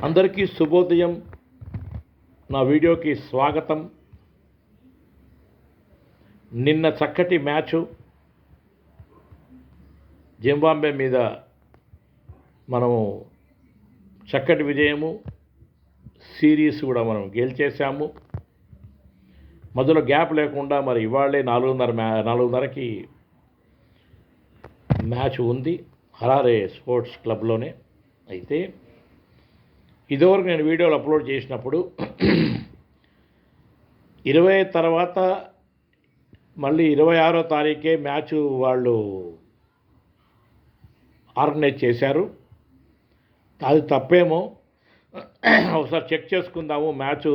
అందరికీ శుభోదయం. నా వీడియోకి స్వాగతం. నిన్న చక్కటి మ్యాచు జింబాబ్వే మీద మనము చక్కటి విజయము, సిరీస్ కూడా మనం గెలిచేసాము. మధ్యలో గ్యాప్ లేకుండా మరి ఇవాళే 4:30కి మ్యాచ్ ఉంది హరారే స్పోర్ట్స్ క్లబ్లోనే. అయితే ఇదివరకు నేను వీడియోలు అప్లోడ్ చేసినప్పుడు 20 తర్వాత మళ్ళీ 26వ తారీఖే మ్యాచ్ వాళ్ళు ఆర్గనైజ్ చేశారు. అది తప్పేమో ఒకసారి చెక్ చేసుకుందాము. మ్యాచ్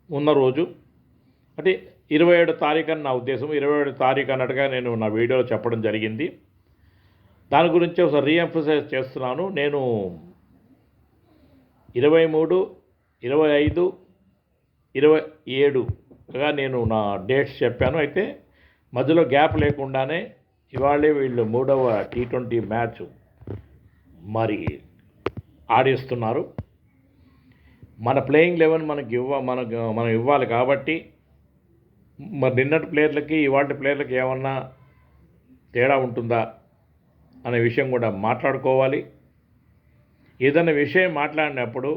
ఉన్న రోజు అంటే 27 తారీఖు అని నా ఉద్దేశం. 27 తారీఖు అన్నట్టుగా నేను నా వీడియోలో చెప్పడం జరిగింది. దాని గురించి ఒకసారి రీఎంఫసైజ్ చేస్తున్నాను. నేను 23, 25, 27గా నేను నా డేట్స్ చెప్పాను. అయితే మధ్యలో గ్యాప్ లేకుండానే ఇవాళే వీళ్ళు 3వ T20 మ్యాచ్ మరి ఆడిస్తున్నారు. మన ప్లేయింగ్ 11 మనం ఇవ్వాలి కాబట్టి మరి నిన్నటి ప్లేయర్లకి ఇవాళ ప్లేయర్లకి ఏమన్నా తేడా ఉంటుందా అనే విషయం కూడా మాట్లాడుకోవాలి. ఏదైనా విషయం మాట్లాడినప్పుడు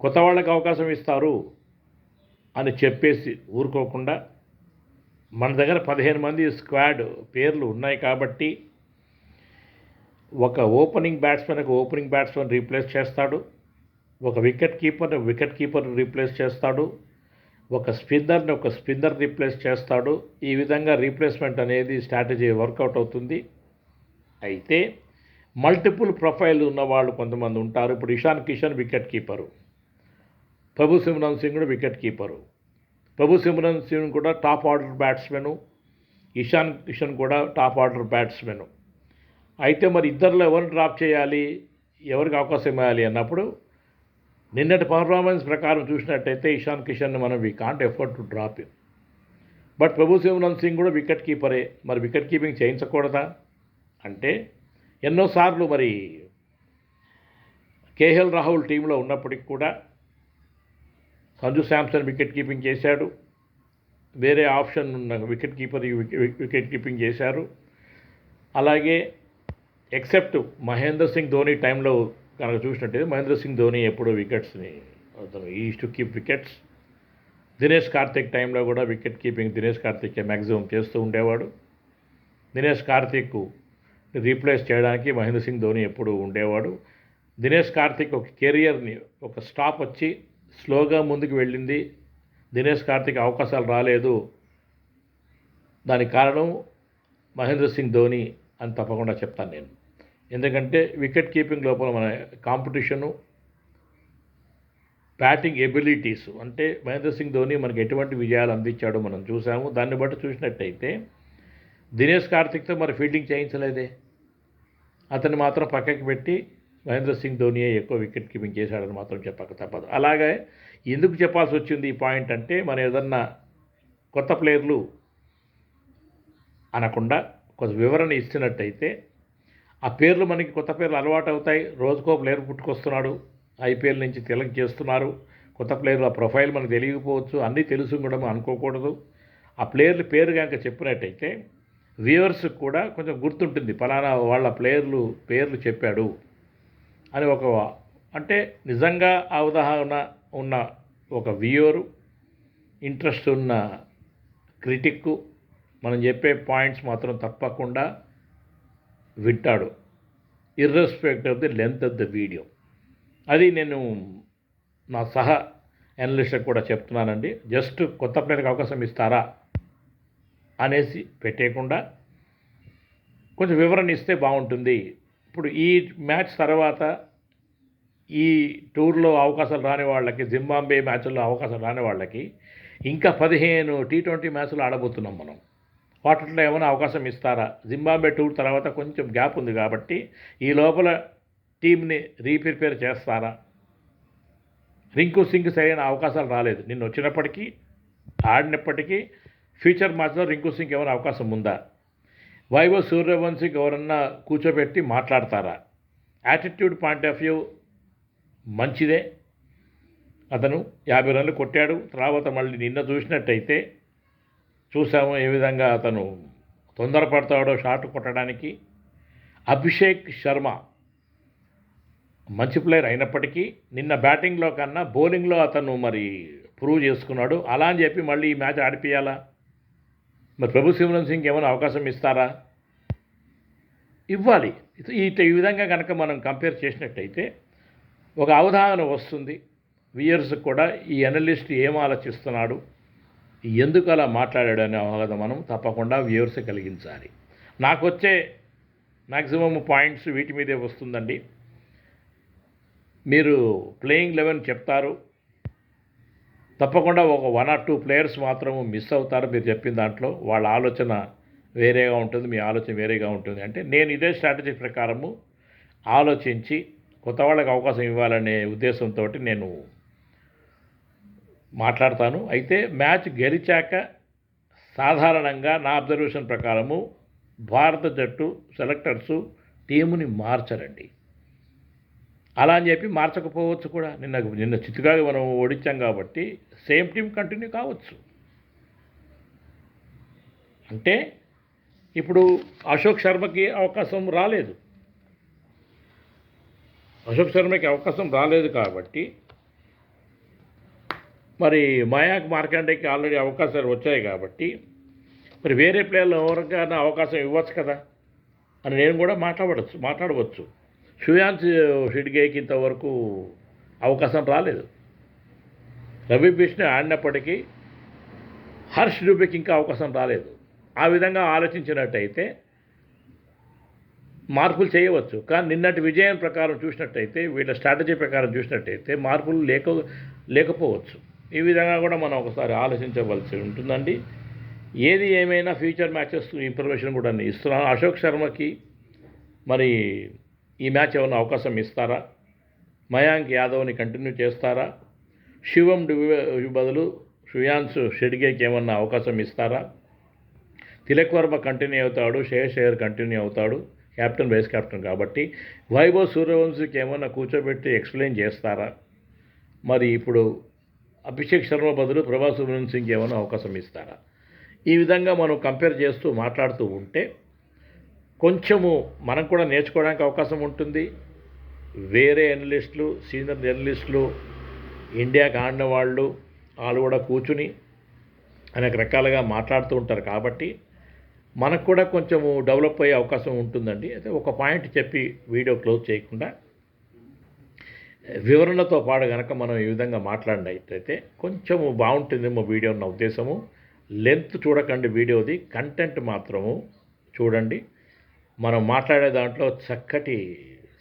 కొత్త వాళ్ళకి అవకాశం ఇస్తారు అని చెప్పేసి ఊరుకోకుండా మన దగ్గర 15 మంది స్క్వాడ్ పేర్లు ఉన్నాయి కాబట్టి ఒక ఓపెనింగ్ బ్యాట్స్మెన్ రీప్లేస్ చేస్తాడు, ఒక వికెట్ కీపర్ రీప్లేస్ చేస్తాడు, ఒక స్పిన్నర్ రీప్లేస్ చేస్తాడు. ఈ విధంగా రీప్లేస్మెంట్ అనేది స్ట్రాటజీ వర్కౌట్ అవుతుంది. అయితే మల్టిపుల్ ప్రొఫైల్ ఉన్నవాళ్ళు కొంతమంది ఉంటారు. ఇప్పుడు ఇషాన్ కిషన్ వికెట్ కీపరు, ప్రభు సిమ్రన్ సింగ్ కూడా వికెట్ కీపరు. ప్రభు సిమ్రన్ సింగ్ కూడా top order batsmen, Ishan Kishan కూడా టాప్ ఆర్డర్ బ్యాట్స్మెను. అయితే మరి ఇద్దరిలో ఎవరిని డ్రాప్ చేయాలి, ఎవరికి అవకాశం ఇవ్వాలి అన్నప్పుడు నిన్నటి పర్ఫార్మెన్స్ ప్రకారం చూసినట్టయితే ఇషాన్ కిషన్ని మనం we can't effort to drop him. But Prabhu Simran Singh కూడా వికెట్ కీపరే. మరి వికెట్ కీపింగ్ చేయించకూడదా అంటే ఎన్నోసార్లు మరి కేఎల్ రాహుల్ టీంలో ఉన్నప్పటికి కూడా సంజు శాంసన్ వికెట్ కీపింగ్ చేశాడు. వేరే ఆప్షన్ ఉన్న వికెట్ కీపింగ్ చేశారు. అలాగే ఎక్సెప్ట్ మహేంద్ర సింగ్ ధోని టైంలో కనుక చూసినట్టయితే మహేంద్ర సింగ్ ధోని ఎప్పుడూ వికెట్స్ని is to keep wickets. Dinesh Karthik టైంలో కూడా wicket keeping Dinesh Karthik maximum చేస్తూ ఉండేవాడు. దినేష్ కార్తిక్ రీప్లేస్ చేయడానికి మహేంద్ర సింగ్ ధోని ఎప్పుడు ఉండేవాడు. దినేష్ కార్తిక్ ఒక కెరియర్ని ఒక స్టాప్ వచ్చి స్లోగా ముందుకు వెళ్ళింది. దినేష్ కార్తిక్ అవకాశాలు రాలేదు. దానికి కారణం మహేంద్ర సింగ్ ధోని అని తప్పకుండా చెప్తాను నేను. ఎందుకంటే వికెట్ కీపింగ్ లోపల మన కాంపిటీషను, బ్యాటింగ్ ఎబిలిటీస్ అంటే మహేంద్ర సింగ్ ధోని మనకి ఎటువంటి విజయాలు అందించాడో మనం చూసాము. దాన్ని బట్టి చూసినట్టయితే దినేష్ కార్తిక్తో మరి ఫీల్డింగ్ చేయించలేదే, అతన్ని మాత్రం పక్కకి పెట్టి మహేంద్ర సింగ్ ధోనియే ఎక్కువ వికెట్ కీపింగ్ చేశాడని మాత్రం చెప్పక తప్పదు. అలాగే ఎందుకు చెప్పాల్సి వచ్చింది ఈ పాయింట్ అంటే మనం ఏదన్నా కొత్త ప్లేయర్లు అనకుండా కొంత వివరణ ఇచ్చినట్టయితే ఆ పేర్లు మనకి కొత్త పేర్లు అలవాటు అవుతాయి. రోజుకో ప్లేయర్ పుట్టుకొస్తున్నాడు, ఐపీఎల్ నుంచి తిలక్ చేస్తున్నారు. కొత్త ప్లేయర్ల ప్రొఫైల్ మనకు తెలియకపోవచ్చు, అన్నీ తెలుసు కూడా మనం అనుకోకూడదు. ఆ ప్లేయర్ల పేరు కనుక చెప్పినట్టయితే వ్యూవర్స్కి కూడా కొంచెం గుర్తుంటుంది, ఫలానా వాళ్ళ పేర్లు చెప్పాడు అని. అంటే నిజంగా అవగాహన ఉన్న ఒక వ్యూవరు, ఇంట్రెస్ట్ ఉన్న క్రిటిక్ మనం చెప్పే పాయింట్స్ మాత్రం తప్పకుండా వింటాడు, irrespective of the length of the video. అది నేను నా అనలిస్ట్కి కూడా చెప్తున్నానండి. జస్ట్ కొత్త ప్లేయర్కి అవకాశం ఇస్తారా అనేసి పెట్టేయకుండా కొంచెం వివరణ ఇస్తే బాగుంటుంది. ఇప్పుడు ఈ మ్యాచ్ తర్వాత ఈ టూర్లో అవకాశాలు రాని వాళ్ళకి, జింబాబ్వే మ్యాచ్లో అవకాశాలు రాని వాళ్ళకి ఇంకా 15 T20 మ్యాచ్లు ఆడబోతున్నాం మనం. వాటిలో ఏమైనా అవకాశం ఇస్తారా? జింబాబ్వే టూర్ తర్వాత కొంచెం గ్యాప్ ఉంది కాబట్టి ఈ లోపల టీంని రీప్రిపేర్ చేస్తారా? రింకు సింగ్ సరైన అవకాశాలు రాలేదు. నిన్న వచ్చినప్పటికీ ఆడినప్పటికీ ఫ్యూచర్ మ్యాచ్లో రింకు సింగ్ ఏమైనా అవకాశం ఉందా? వైభవ్ సూర్యవంశీకి ఎవరన్నా కూర్చోబెట్టి మాట్లాడతారా? యాటిట్యూడ్ పాయింట్ ఆఫ్ వ్యూ మంచిదే. అతను 50 రన్లు కొట్టాడు. తర్వాత మళ్ళీ నిన్న చూసినట్టయితే చూసాము ఏ విధంగా అతను తొందరపడతాడో షాట్ కొట్టడానికి. అభిషేక్ శర్మ మంచి ప్లేయర్ అయినప్పటికీ నిన్న బ్యాటింగ్లో కన్నా బౌలింగ్లో అతను మరి ప్రూవ్ చేసుకున్నాడు. అలా అని చెప్పి మళ్ళీ ఈ మ్యాచ్ ఆడిపియాలా? మరి ప్రభు సిమ్రన్ సింగ్ ఏమైనా అవకాశం ఇస్తారా? ఇవ్వాలి. ఈ విధంగా కనుక మనం కంపేర్ చేసినట్టయితే ఒక అవగాహన వస్తుంది. వ్యూయర్స్కి కూడా ఈ అనలిస్ట్ ఏం ఆలోచిస్తున్నాడు, ఎందుకు అలా మాట్లాడాడు అనే అవగాహన మనం తప్పకుండా వ్యూయర్స్ కలిగించాలి. నాకు వచ్చే మ్యాక్సిమం పాయింట్స్ వీటి మీదే వస్తుందండి. మీరు ప్లేయింగ్ 11 చెప్తారు, తప్పకుండా ఒక 1 or 2 ప్లేయర్స్ మాత్రము మిస్ అవుతారు. మీరు చెప్పిన దాంట్లో వాళ్ళ ఆలోచన వేరేగా ఉంటుంది, మీ ఆలోచన వేరేగా ఉంటుంది. అంటే నేను ఇదే స్ట్రాటజీ ప్రకారము ఆలోచించి కొత్త వాళ్ళకి అవకాశం ఇవ్వాలనే ఉద్దేశంతో నేను మాట్లాడతాను. అయితే మ్యాచ్ గెలిచాక సాధారణంగా నా అబ్జర్వేషన్ ప్రకారము భారత జట్టు సెలెక్టర్సు టీముని మార్చరండి. అలా అని చెప్పి మార్చకపోవచ్చు కూడా. నిన్న చిత్తుగా మనం ఓడించాం కాబట్టి సేమ్ టీం కంటిన్యూ కావచ్చు. అంటే ఇప్పుడు అశోక్ శర్మకి అవకాశం రాలేదు. కాబట్టి మరి మయాంక్ మార్కండేకి ఆల్రెడీ అవకాశాలు వచ్చాయి కాబట్టి మరి వేరే ప్లేయర్లు ఎవరికైనా అవకాశం ఇవ్వచ్చు కదా అని నేను కూడా మాట్లాడవచ్చు. శ్రేయాన్స్ షిడ్గేకి ఇంతవరకు అవకాశం రాలేదు. రవి బిష్ణు ఆడినప్పటికీ హర్ష్ డూబేకి ఇంకా అవకాశం రాలేదు. ఆ విధంగా ఆలోచించినట్టయితే మార్పులు చేయవచ్చు. కానీ నిన్నటి విజయం ప్రకారం చూసినట్టయితే, వీళ్ళ స్ట్రాటజీ ప్రకారం చూసినట్టయితే మార్పులు లేకపోవచ్చు. ఈ విధంగా కూడా మనం ఒకసారి ఆలోచించవలసి ఉంటుందండి. ఏది ఏమైనా ఫ్యూచర్ మ్యాచెస్ ఇన్ఫర్మేషన్ కూడా ఇస్తున్నాను. అశోక్ శర్మకి మరి ఈ మ్యాచ్ ఏమైనా అవకాశం ఇస్తారా? మయాంక్ యాదవ్ని కంటిన్యూ చేస్తారా? శివం డుబే బదులు శ్రేయాన్స్ షెడ్గేకి ఏమన్నా అవకాశం ఇస్తారా? తిలక్ వర్మ కంటిన్యూ అవుతాడు, శ్రేయస్ అయ్యర్ కంటిన్యూ అవుతాడు, కెప్టెన్ వైస్ కెప్టెన్ కాబట్టి. వైభవ్ సూర్యవంశీకి ఏమన్నా కూర్చోబెట్టి ఎక్స్ప్లెయిన్ చేస్తారా? మరి ఇప్పుడు అభిషేక్ శర్మ బదులు ప్రభా సుబ్రహ్మణ్యం సింగ్ ఏమైనా అవకాశం ఇస్తారా? ఈ విధంగా మనం కంపేర్ చేస్తూ మాట్లాడుతూ ఉంటే కొంచెము మనం కూడా నేర్చుకోవడానికి అవకాశం ఉంటుంది. వేరే అనలిస్టులు, సీనియర్ జర్నలిస్టులు, ఇండియాకి ఆడిన వాళ్ళు కూడా కూర్చుని అనేక రకాలుగా మాట్లాడుతూ ఉంటారు కాబట్టి మనకు కూడా కొంచెము డెవలప్ అయ్యే అవకాశం ఉంటుందండి. అయితే ఒక పాయింట్ చెప్పి వీడియో క్లోజ్ చేయకుండా వివరణతో పాటు కనుక మనం ఈ విధంగా మాట్లాడినట్టయితే కొంచెము బాగుంటుందేమో వీడియో ఉన్న ఉద్దేశము. లెంత్ చూడకండి వీడియోది, కంటెంట్ మాత్రము చూడండి. మనం మాట్లాడే దాంట్లో చక్కటి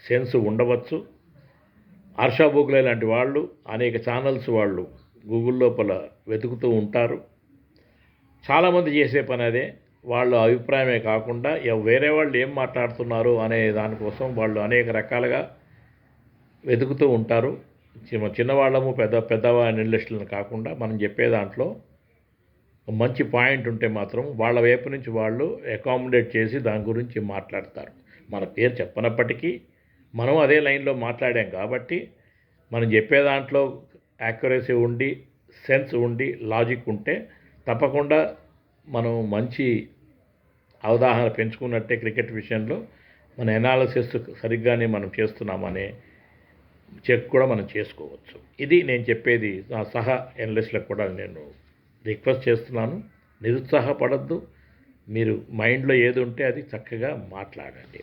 సెన్స్ ఉండవచ్చు. హర్ష బోగ్లే లాంటి వాళ్ళు అనేక ఛానల్స్ వాళ్ళు గూగుల్ లోపల వెతుకుతూ ఉంటారు. చాలామంది చేసే పని అదే. వాళ్ళ అభిప్రాయమే కాకుండా వేరే వాళ్ళు ఏం మాట్లాడుతున్నారు అనే దానికోసం వాళ్ళు అనేక రకాలుగా వెతుకుతూ ఉంటారు. చిన్నవాళ్ళము పెద్ద అనలిస్టులను కాకుండా మనం చెప్పే దాంట్లో మంచి పాయింట్ ఉంటే మాత్రం వాళ్ళ వైపు నుంచి వాళ్ళు అకామిడేట్ చేసి దాని గురించి మాట్లాడతారు. మన పేరు చెప్పనప్పటికీ మనం అదే లైన్లో మాట్లాడాం కాబట్టి మనం చెప్పే దాంట్లో యాక్యురసీ ఉండి, సెన్స్ ఉండి, లాజిక్ ఉంటే తప్పకుండా మనం మంచి అవగాహన పెంచుకున్నట్టే క్రికెట్ విషయంలో మన ఎనాలిసిస్ సరిగ్గానే మనం చేస్తున్నామనే చెక్ కూడా మనం చేసుకోవచ్చు. ఇది నేను చెప్పేది. నా సహా ఎనలిస్టులకు కూడా నేను రిక్వెస్ట్ చేస్తున్నాను, నిరుత్సాహపడద్దు. మీరు మైండ్లో ఏది ఉంటే అది చక్కగా మాట్లాడండి.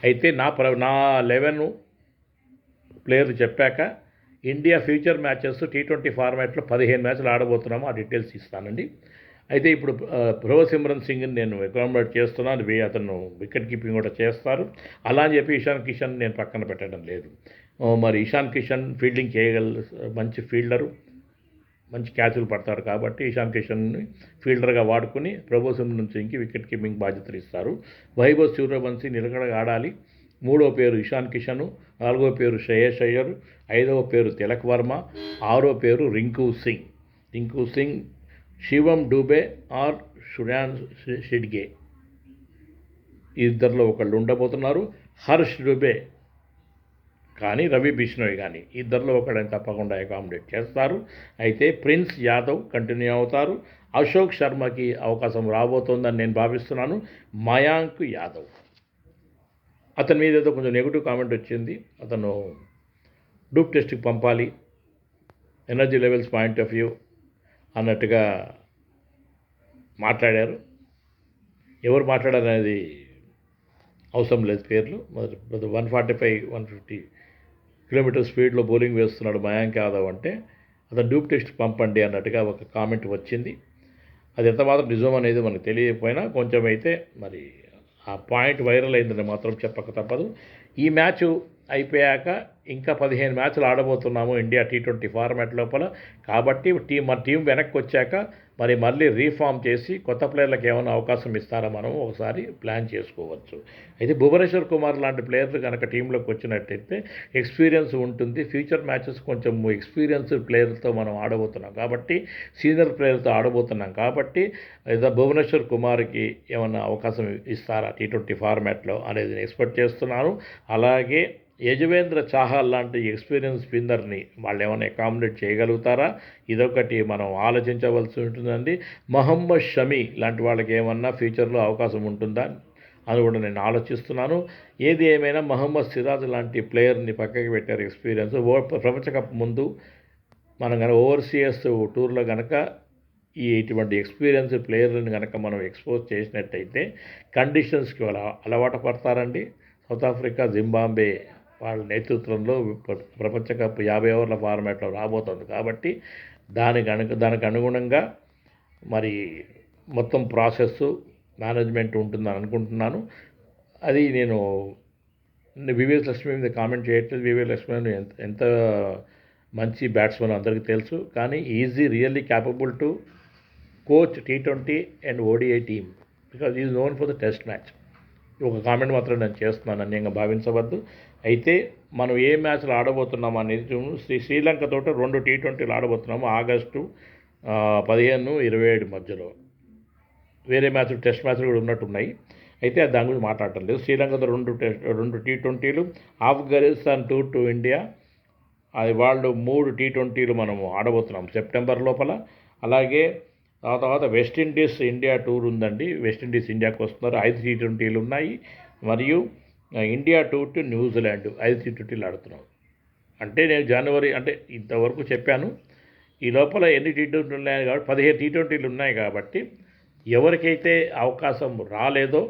అయితే నా 11 ప్లేయర్లు చెప్పాక ఇండియా ఫ్యూచర్ మ్యాచెస్ T20 ఫార్మాట్లో 15 మ్యాచ్లు ఆడబోతున్నాము. ఆ డీటెయిల్స్ ఇస్తానండి. అయితే ఇప్పుడు ప్రభు సిమ్రన్ సింగ్ని నేను అకామిడేట్ చేస్తున్నాను. అతను వికెట్ కీపింగ్ కూడా చేస్తారు. అలా అని చెప్పి ఇషాన్ కిషన్ నేను పక్కన పెట్టడం లేదు. మరి ఇషాన్ కిషన్ ఫీల్డింగ్ మంచి ఫీల్డరు, మంచి క్యాచ్లు పడతారు కాబట్టి ఇషాన్ కిషన్ని ఫీల్డర్గా వాడుకుని ప్రభు సిమ్రన్ సింగ్కి వికెట్ కీపింగ్ బాధ్యతలు ఇస్తారు. వైభవ్ సూర్యవంశీ నిలకడగా ఆడాలి. 3వ పేరు ఇషాన్ కిషను, 4వ పేరు శ్రేయస్ అయ్యర్, 5వ పేరు తిలక్ వర్మ, 6వ పేరు రింకు సింగ్, శివం డూబే ఆర్ శ్రేయాన్స్ షిడ్గే. ఇద్దరిలో ఒకళ్ళు ఉండబోతున్నారు. హర్ష్ డూబే కానీ రవి బిష్ణోయ్ కానీ ఇద్దరిలో ఒకళ్ళని తప్పకుండా అకామిడేట్ చేస్తారు. అయితే ప్రిన్స్ యాదవ్ కంటిన్యూ అవుతారు. అశోక్ శర్మకి అవకాశం రాబోతోందని నేను భావిస్తున్నాను. మయాంక్ యాదవ్ అతని మీద ఏదో కొంచెం నెగిటివ్ కామెంట్ వచ్చింది. అతను డూప్ టెస్ట్కి పంపాలి, energy levels point of view అన్నట్టుగా మాట్లాడారు. ఎవరు మాట్లాడారు అనేది అవసరం లేదు పేర్లు. 145-150 కిలోమీటర్ స్పీడ్లో బౌలింగ్ వేస్తున్నాడు మయాంక్ యాదవ్ అంటే అతను డూప్ టెస్ట్ పంపండి అన్నట్టుగా ఒక కామెంట్ వచ్చింది. అది ఎంత మాత్రం నిజం అనేది మనకు తెలియకపోయినా కొంచెం అయితే మరి ఆ పాయింట్ వైరల్ అయిందని మాత్రం చెప్పక తప్పదు. ఈ మ్యాచ్ అయిపోయాక ఇంకా 15 మ్యాచ్లు ఆడబోతున్నాము ఇండియా T20 ఫార్మాట్ లోపల. కాబట్టి మన టీం వెనక్కి వచ్చాక మళ్ళీ రీఫామ్ చేసి కొత్త ప్లేయర్లకు ఏమైనా అవకాశం ఇస్తారా మనం ఒకసారి ప్లాన్ చేసుకోవచ్చు. అయితే భువనేశ్వర్ కుమార్ లాంటి ప్లేయర్లు కనుక టీంలోకి వచ్చినట్టయితే ఎక్స్పీరియన్స్ ఉంటుంది. ఫ్యూచర్ మ్యాచెస్ కొంచెం ఎక్స్పీరియన్స్ ప్లేయర్తో మనం ఆడబోతున్నాం కాబట్టి, సీనియర్ ప్లేయర్తో ఆడబోతున్నాం కాబట్టి భువనేశ్వర్ కుమార్కి ఏమైనా అవకాశం ఇస్తారా T20 ఫార్మాట్లో అనేది నేను ఎక్స్పెక్ట్ చేస్తున్నాను. అలాగే యజువేంద్ర చాహల్ లాంటి ఎక్స్పీరియన్స్ స్పిన్నర్ని వాళ్ళు ఏమైనా అకామిడేట్ చేయగలుగుతారా, ఇదొకటి మనం ఆలోచించవలసి ఉంటుందండి. మహమ్మద్ షమి లాంటి వాళ్ళకి ఏమన్నా ఫ్యూచర్లో అవకాశం ఉంటుందా అని కూడా నేను ఆలోచిస్తున్నాను. ఏది ఏమైనా మహమ్మద్ సిరాజ్ లాంటి ప్లేయర్ని పక్కకి పెట్టారు ఎక్స్పీరియన్స్. ప్రపంచ కప్ ముందు మనం కనుక ఓవర్సీఎస్ టూర్లో కనుక ఇటువంటి ఎక్స్పీరియన్స్ ప్లేయర్లను కనుక మనం ఎక్స్పోజ్ చేసినట్టయితే కండిషన్స్కి అలవాటు పడతారండి. సౌత్ ఆఫ్రికా, జింబాబ్వే వాళ్ళ నేతృత్వంలో ప్రపంచ కప్ 50 ఓవర్ల ఫార్మాట్లో రాబోతుంది కాబట్టి దానికి అనుగుణంగా మరి మొత్తం ప్రాసెస్ మేనేజ్మెంట్ ఉంటుందని అనుకుంటున్నాను. అది నేను వివేక్ లక్ష్మి మీద కామెంట్ చేయట్లేదు. వివేక్ లక్ష్మి ఎంత మంచి బ్యాట్స్మెన్ అందరికీ తెలుసు. కానీ easy really capable to coach T20 and ODI team because is known for the test match. ఒక కామెంట్ మాత్రం నేను చేస్తున్నాను, అన్యంగా భావించవద్దు. అయితే మనం ఏ మ్యాచ్లు ఆడబోతున్నాం అనేది శ్రీలంకతో 2 T20లు ఆడబోతున్నాము ఆగస్టు 15-27 మధ్యలో. వేరే మ్యాచ్లు టెస్ట్ మ్యాచ్లు కూడా ఉన్నట్టున్నాయి. అయితే దాని గురించి మాట్లాడటం లేదు. శ్రీలంకతో 2 T20లు, ఆఫ్ఘనిస్తాన్ టూర్ టు ఇండియా అది వాళ్ళు 3 T20లు మనము ఆడబోతున్నాం సెప్టెంబర్ లోపల. అలాగే ఆ తర్వాత వెస్టిండీస్ ఇండియా టూర్ ఉందండి. వెస్టిండీస్ ఇండియాకి వస్తున్నారు. 5 T20లు ఉన్నాయి. మరియు ఇండియా టూర్ టు న్యూజిలాండ్ 5 T20లు ఆడుతున్నాం. అంటే నేను జనవరి అంటే ఇంతవరకు చెప్పాను. ఈ లోపల ఎన్ని T20లు ఉన్నాయి కాబట్టి 15 T20లు ఉన్నాయి కాబట్టి ఎవరికైతే అవకాశం రాలేదో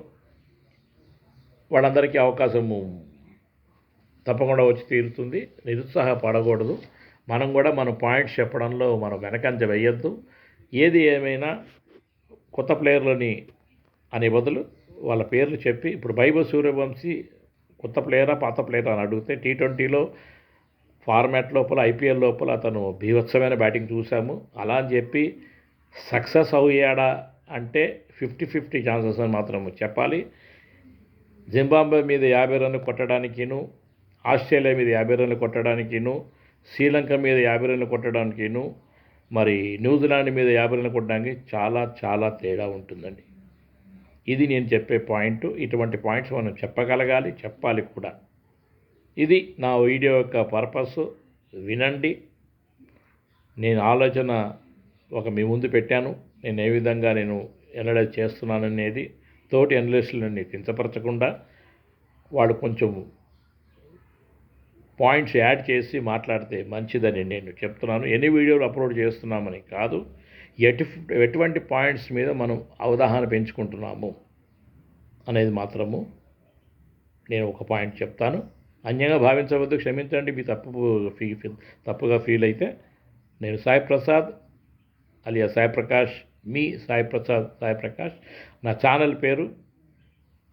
వాళ్ళందరికీ అవకాశము తప్పకుండా వచ్చి తీరుతుంది. నిరుత్సాహపడకూడదు. మనం కూడా మన పాయింట్స్ చెప్పడంలో మనం వెనకంజ వేయద్దు. ఏది ఏమైనా కొత్త ప్లేయర్లని అనే బదులు వాళ్ళ పేర్లు చెప్పి, ఇప్పుడు వైభవ్ సూర్యవంశీ కొత్త ప్లేయరా పాత ప్లేయరా అని అడిగితే T20లో ఫార్మాట్ లోపల IPL లోపల అతను బీభత్సమైన బ్యాటింగ్ చూసాము. అలా అని చెప్పి సక్సెస్ అయ్యాడా అంటే 50-50 ఛాన్సెస్ అని మాత్రం చెప్పాలి. జింబాబ్వే మీద 50 రన్లు కొట్టడానికిను, ఆస్ట్రేలియా మీద 50 రన్లు కొట్టడానికిను, శ్రీలంక మీద 50 రన్లు కొట్టడానికిను, మరి న్యూజిలాండ్ మీద 50 రన్లు కొట్టడానికి చాలా చాలా తేడా ఉంటుందండి. ఇది నేను చెప్పే పాయింట్. ఇటువంటి పాయింట్స్ మనం చెప్పగలగాలి, చెప్పాలి కూడా. ఇది నా వీడియో యొక్క పర్పస్. వినండి. నేను ఆలోచన మీ ముందు పెట్టాను. నేను ఏ విధంగా నేను అనలైజ్ చేస్తున్నాననేది తోటి అనలిస్టులని కించపరచకుండా వాళ్ళు కొంచెం పాయింట్స్ యాడ్ చేసి మాట్లాడితే మంచిదని నేను చెప్తున్నాను. ఎన్ని వీడియోలు అప్లోడ్ చేస్తున్నామని కాదు, ఎటువంటి పాయింట్స్ మీద మనం అవగాహన పెంచుకుంటున్నాము అనేది మాత్రము నేను ఒక పాయింట్ చెప్తాను. అన్యంగా భావించవద్దు, క్షమించండి. మీ తప్పుగా ఫీల్ అయితే. నేను సాయి ప్రసాద్ అలియా సాయి ప్రకాష్, మీ సాయి ప్రకాష్. నా ఛానల్ పేరు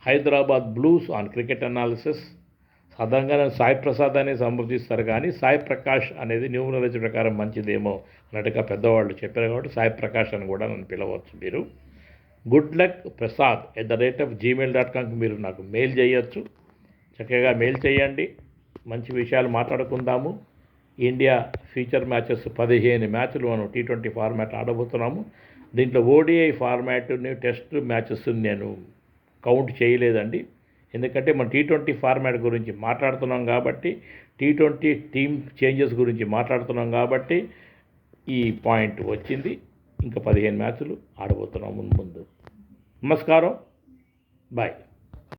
Hyderabad blues on cricket analysis. సాధారణంగా నేను సాయి ప్రసాద్ అనేది సంబోధిస్తారు, కానీ సాయి ప్రకాష్ అనేది న్యూమరాలజీ ప్రకారం మంచిదేమో అన్నట్టుగా పెద్దవాళ్ళు చెప్పారు కాబట్టి సాయి ప్రకాష్ అని కూడా నన్ను పిలవచ్చు. మీరు goodluckprasad@gmail.comకి మీరు నాకు మెయిల్ చేయొచ్చు. చక్కగా మెయిల్ చేయండి. మంచి విషయాలు మాట్లాడుకుందాము. ఇండియా ఫ్యూచర్ మ్యాచెస్ 15 మ్యాచ్లు మనం T20 ఫార్మాట్ ఆడబోతున్నాము. దీంట్లో ODI ఫార్మాట్ని టెస్ట్ మ్యాచెస్ నేను కౌంట్ చేయలేదండి. ఎందుకంటే మనం T20 ఫార్మాట్ గురించి మాట్లాడుతున్నాం కాబట్టి, T20 టీమ్ చేంజెస్ గురించి మాట్లాడుతున్నాం కాబట్టి ఈ పాయింట్ వచ్చింది. ఇంకా 15 మ్యాచ్లు ఆడబోతున్నాం ముందు. నమస్కారం, బాయ్.